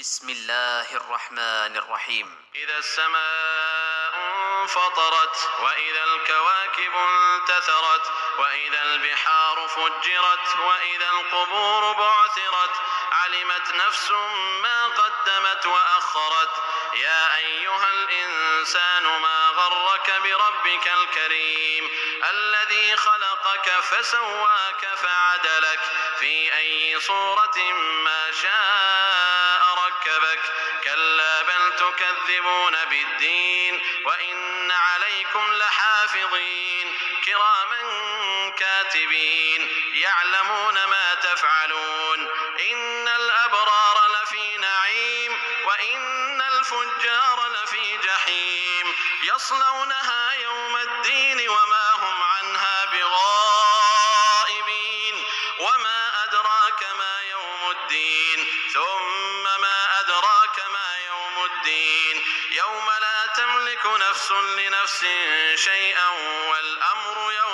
بسم الله الرحمن الرحيم. إذا السماء انفطرت وإذا الكواكب انتثرت وإذا البحار فجرت وإذا القبور بعثرت علمت نفس ما قدمت وأخرت. يا أيها الإنسان ما غرك بربك الكريم الذي خلقك فسواك فعدلك في أي صورة ما شاء ركبك. كلا بل تكذبون بالدين وإن عليكم لحافظين كراما كاتبين يعلمون ما تفعلون. إن الأبرار لفي نعيم وإن الفجار لفي جحيم يصلونها يوم الدين وما هم عنها بغائبين. وما أدراك ما يوم الدين ثم ما أدراك ما يوم الدين يوم لا تملك نفس لنفس شيئا والأمر يوم